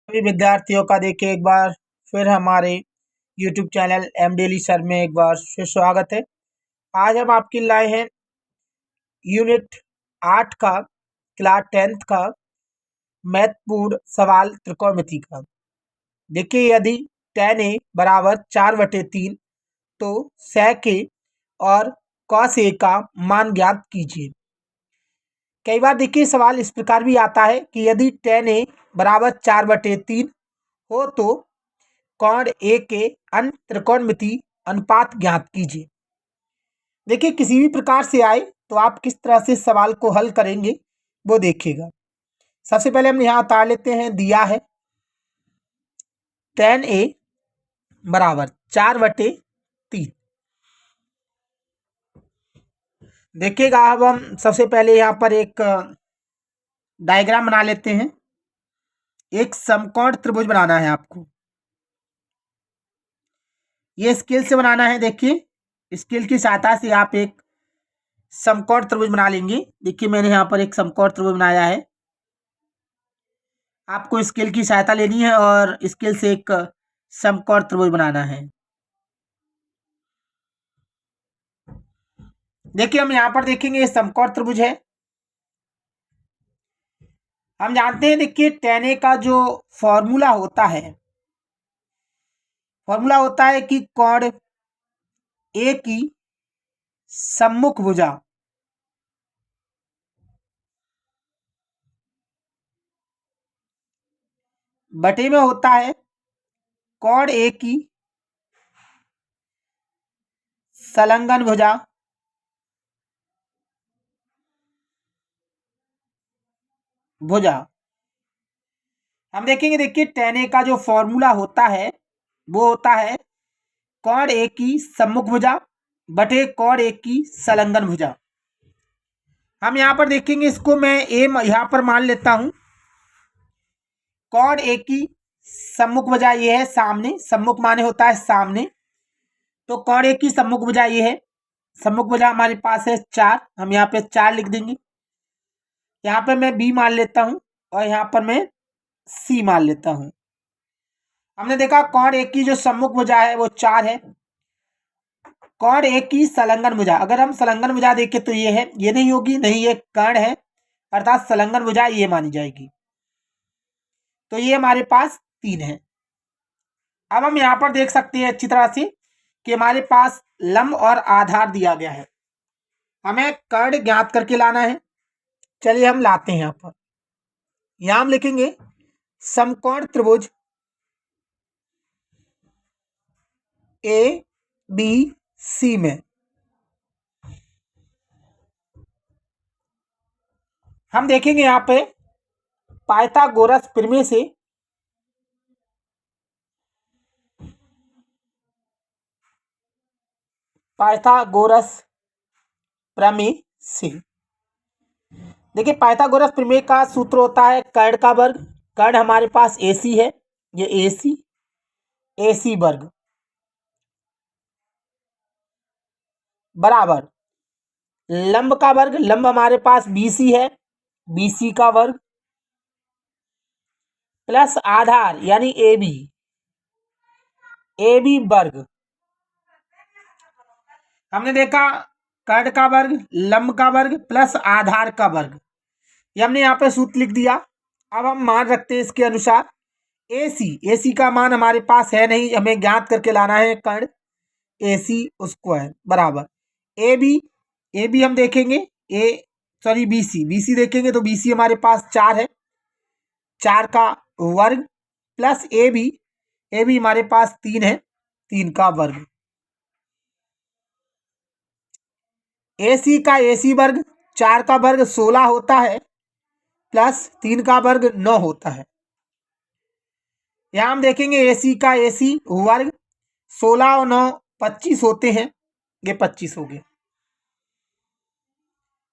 सभी विद्यार्थियों का देखिए एक बार फिर हमारे YouTube channel M daily sir में एक बार फिर स्वागत है। आज हम आपके लाए हैं यूनिट 8 का क्लास 10th का महत्वपूर्ण सवाल त्रिकोणमिति का। देखिए यदि tan a बराबर 4/3 तो sec a और cos a का मान ज्ञात कीजिए। कई बार देखिए सवाल इस प्रकार भी आता है कि यदि tan a बराबर 4/3 हो तो कोण ए के अन्य त्रिकोणमिति अनुपात ज्ञात कीजिए। देखिए किसी भी प्रकार से आए तो आप किस तरह से सवाल को हल करेंगे वो देखिएगा। सबसे पहले हम यहाँ उतार लेते हैं, दिया है tan a बराबर 4/3। देखिएगा अब हम सबसे पहले यहाँ पर एक डायग्राम बना लेते हैं। एक समकोण त्रिभुज बनाना है आपको, ये स्केल से बनाना है। देखिए स्केल की सहायता से आप एक समकोण त्रिभुज बना लेंगे। देखिए मैंने यहाँ पर एक समकोण त्रिभुज बनाया है। आपको स्केल की सहायता लेनी है और स्केल से एक समकोण त्रिभुज बनाना है। देखिए हम यहाँ पर देखेंगे ये समकोण त्रिभुज है। हम जानते हैं देखिए tan a का जो फॉर्मूला होता है कि कोण ए की सम्मुख भुजा बटे में होता है कोण ए की संलग्न भुजा। हम देखेंगे देखिए tan a का जो फॉर्मूला होता है वो होता है कोण ए की सम्मुख भुजा बटे कोण ए की संलग्न भुजा। हम यहाँ पर देखेंगे, इसको मैं ए यहाँ पर मान लेता हूं। कोण ए की सम्मुख भुजा ये है सामने, सम्मुख माने होता है सामने, तो कोण ए की सम्मुख भुजा ये है। सम्मुख भुजा हमारे पास है 4, हम यहाँ पे 4 लिख देंगे। यहाँ पे मैं बी मान लेता हूं और यहाँ पर मैं सी मान लेता हूं। हमने देखा कोण ए की जो सम्मुख भुजा है वो 4 है। कोण ए की संलग्न भुजा, अगर हम संलग्न भुजा देखें तो ये है, ये नहीं होगी, नहीं ये कर्ण है अर्थात संलग्न भुजा ये मानी जाएगी। तो ये हमारे पास 3 है। अब हम यहाँ पर देख सकते हैं अच्छी तरह से कि हमारे पास लंब और आधार दिया गया है, हमें कर्ण ज्ञात करके लाना है। चलिए हम लाते हैं। यहाँ हम लिखेंगे समकोण त्रिभुज ए बी सी में हम देखेंगे यहाँ पे पाइथागोरस प्रमेय से देखिए पाइथागोरस प्रमेय का सूत्र होता है कर्ण का वर्ग। कर्ण हमारे पास AC है, ये AC वर्ग बराबर लंब का वर्ग, लंब हमारे पास BC है, BC का वर्ग प्लस आधार यानी AB वर्ग। हमने देखा कर्ण का वर्ग, लंब का वर्ग प्लस आधार का वर्ग, ये हमने यहाँ पे सूत्र लिख दिया। अब हम मान रखते हैं इसके अनुसार AC का मान हमारे पास है नहीं, हमें ज्ञात करके लाना है कर्ण AC स्क्वायर बराबर AB हम देखेंगे BC देखेंगे तो BC हमारे पास 4 है, 4 का वर्ग प्लस AB हमारे पास 3 है, 3 का वर्ग। AC का AC वर्ग 4 का वर्ग 16 होता है प्लस 3 का वर्ग 9 होता है। यहां हम देखेंगे AC का AC वर्ग 16 और 9 25 होते हैं, ये 25 हो गए।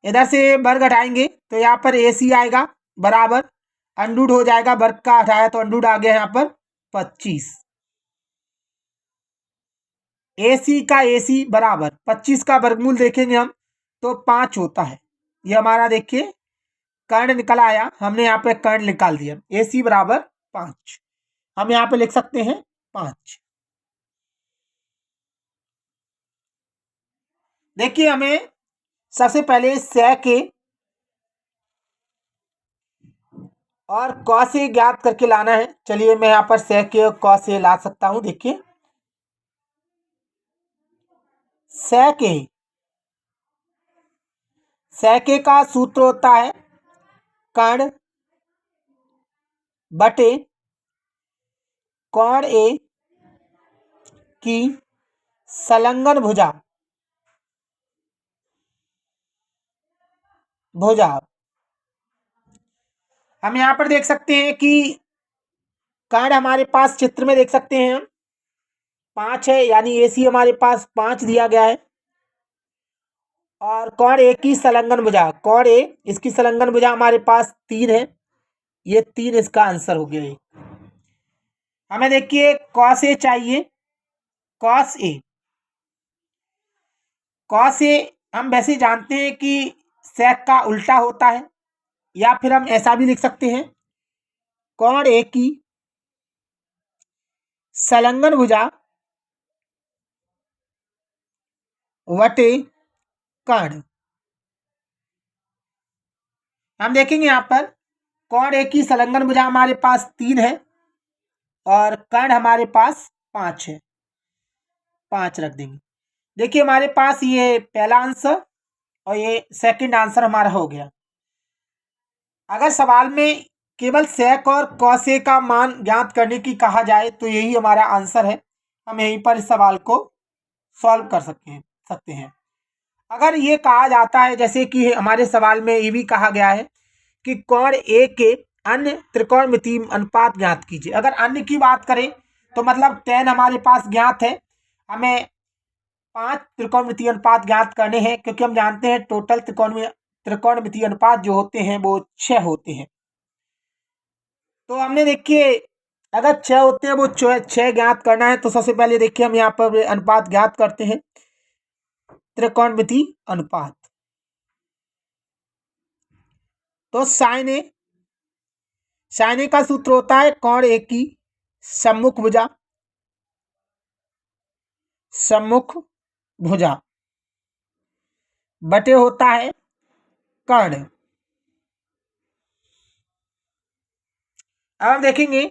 इधर से वर्ग हटाएंगे तो यहाँ पर AC आएगा बराबर अंडूड हो जाएगा, वर्ग का हटाया तो अंडूड आ गया यहाँ पर 25। AC का AC बराबर 25 का वर्गमूल देखेंगे हम तो 5 होता है। ये हमारा देखिए कर्ण निकल आया, हमने यहाँ पे कर्ण निकाल दिया। AC बराबर 5। हम यहाँ पे लिख सकते हैं 5। देखिए हमें सबसे पहले sec a और cos a ज्ञात करके लाना है। चलिए मैं यहाँ पर sec a और cos a ला सकता हूं। देखिए sec a का सूत्र होता है कर्ण बटे कोण a की संलग्न भुजा हम यहाँ पर देख सकते हैं कि कर्ण हमारे पास चित्र में देख सकते हैं हम 5 है, यानी AC हमारे पास 5 दिया गया है। और कोण A की संलग्न भुजा, कोण A इसकी संलग्न भुजा हमारे पास 3 है। ये 3 इसका आंसर हो गया है। हमें देखिए cos A चाहिए। cos A हम वैसे जानते हैं कि sec का उल्टा होता है, या फिर हम ऐसा भी लिख सकते हैं कोण A की संलग्न भुजा वटे कर्ण। हम देखेंगे यहाँ पर कोण A की संलग्न भुजा हमारे पास 3 है और कर्ण हमारे पास 5 है। 5 रख देंगे। देखिए हमारे पास ये पहला आंसर और ये सेकंड आंसर हमारा हो गया। अगर सवाल में केवल sec और cos A का मान ज्ञात करने की कहा जाए तो यही हमारा आंसर है। हम यहीं पर इस सवाल को सॉल्व कर सकते हैं। अगर ये कहा जाता है, जैसे कि हमारे सवाल में ये भी कहा गया है कि कोण A के अन्य त्रिकोणमितीय अनुपात ज्ञात कीजिए। अगर अन्य की बात करें तो मतलब tan हमारे पास ज्ञात है, हमें 5 त्रिकोणमितीय अनुपात ज्ञात करने हैं, क्योंकि हम जानते हैं टोटल त्रिकोणमितीय अनुपात जो होते हैं वो 6 होते हैं। तो हमने देखिए अगर 6 होते हैं वो 6 ज्ञात करना है तो सबसे पहले देखिए हम यहाँ पर अनुपात ज्ञात करते हैं। त्रिकोणमितीय अनुपात तो sin A का सूत्र होता है कोण A की सम्मुख भुजा बटे होता है कर्ण। अब हम देखेंगे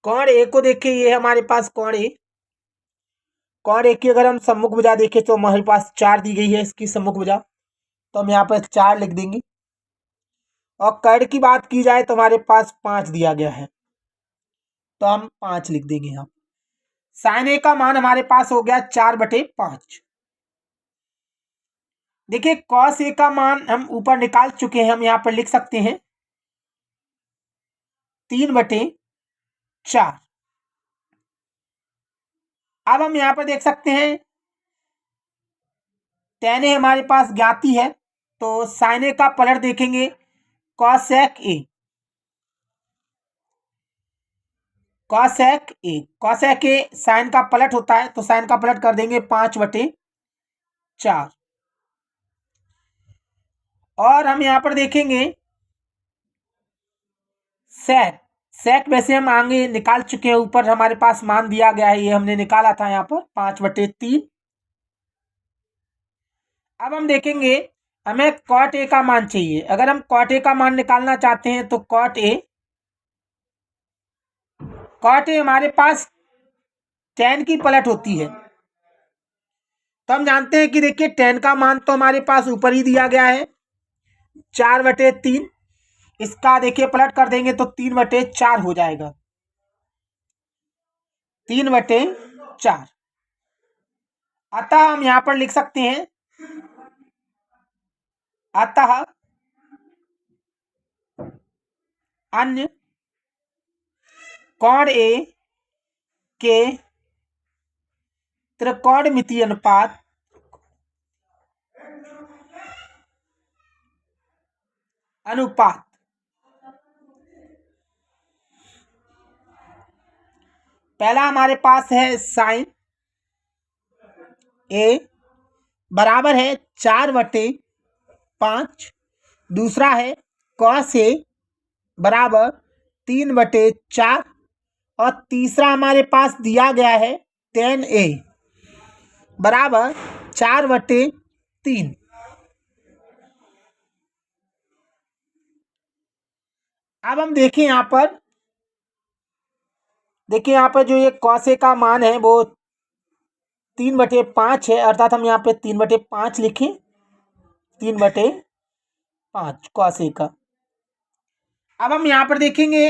कोण A को। देखिए ये हमारे पास कोण A की अगर हम सम्मुख भुजा देखें तो हमारे पास 4 दी गई है इसकी सम्मुख भुजा, तो हम यहाँ पर 4 लिख देंगे। और कर्ण की बात की जाए तो हमारे पास 5 दिया गया है, तो हम 5 लिख देंगे यहाँ। sin A का मान हमारे पास हो गया 4/5। देखिए cos A का मान हम ऊपर निकाल चुके हैं, हम यहाँ पर लिख सकते हैं 3/4। अब हम यहाँ पर देख सकते हैं tan A हमारे पास ज्ञाती है, तो sin A का पलट देखेंगे cosec A। cosec A sin का पलट होता है, तो sin का पलट कर देंगे 5/4। और हम यहाँ पर देखेंगे sec वैसे हम आगे निकाल चुके हैं, ऊपर हमारे पास मान दिया गया है, ये हमने निकाला था यहाँ पर 5/3। अब हम देखेंगे हमें cot A का मान चाहिए। अगर हम cot A का मान निकालना चाहते हैं तो cot A हमारे पास tan की पलट होती है, तो हम जानते हैं कि देखिए tan का मान तो हमारे पास ऊपर ही दिया गया है 4/3। इसका देखिए पलट कर देंगे तो 3/4 हो जाएगा। 3/4। अतः हम यहां पर लिख सकते हैं अतः अन्य कोण A के त्रिकोणमितीय अनुपात पहला हमारे पास है sin A बराबर है 4/5। दूसरा है cos A बराबर 3/4 और तीसरा हमारे पास दिया गया है 10a बराबर 4/3। अब हम देखें यहाँ पर, देखिए यहाँ पर जो ये cos A का मान है वो 3/5 है, अर्थात हम यहाँ पे 3/5 लिखें, 3/5 cos A का। अब हम यहाँ पर देखेंगे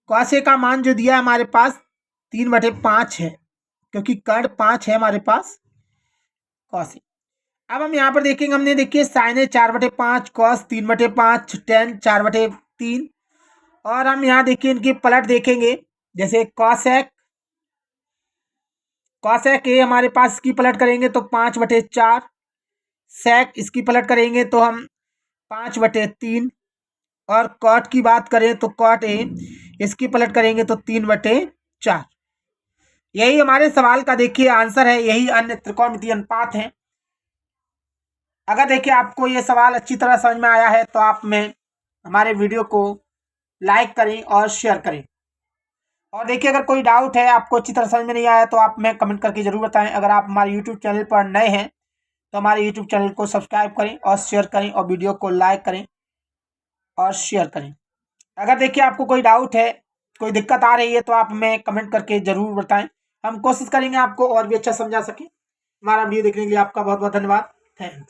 cos A का मान जो दिया है हमारे पास 3/5 है, क्योंकि कर्ण 5 है हमारे पास cos A। अब हम यहाँ पर देखेंगे, हमने देखिए sin A 4/5, cos 3/5, tan 4/3, और हम यहाँ देखिए इनकी पलट देखेंगे, जैसे cosec A हमारे पास इसकी पलट करेंगे तो 5/4, sec इसकी पलट करेंगे तो हम 5/3, और cot की बात करें तो cot A इसकी पलट करेंगे तो 3/4। यही हमारे सवाल का देखिए आंसर है, यही अन्य त्रिकोणमितीय अनुपात है। अगर देखिए आपको ये सवाल अच्छी तरह समझ में आया है तो आप में हमारे वीडियो को लाइक करें और शेयर करें। और देखिए अगर कोई डाउट है, आपको अच्छी तरह समझ में नहीं आया, तो आप में कमेंट करके ज़रूर बताएं। अगर आप हमारे यूट्यूब चैनल पर नए हैं तो हमारे यूट्यूब चैनल को सब्सक्राइब करें और शेयर करें, और वीडियो को लाइक करें और शेयर करें। अगर देखिए आपको कोई डाउट है, कोई दिक्कत आ रही है, तो आप हमें कमेंट करके ज़रूर बताएं। हम कोशिश करेंगे आपको और भी अच्छा समझा सकें। हमारा वीडियो देखने के लिए आपका बहुत बहुत धन्यवाद। थैंक्स।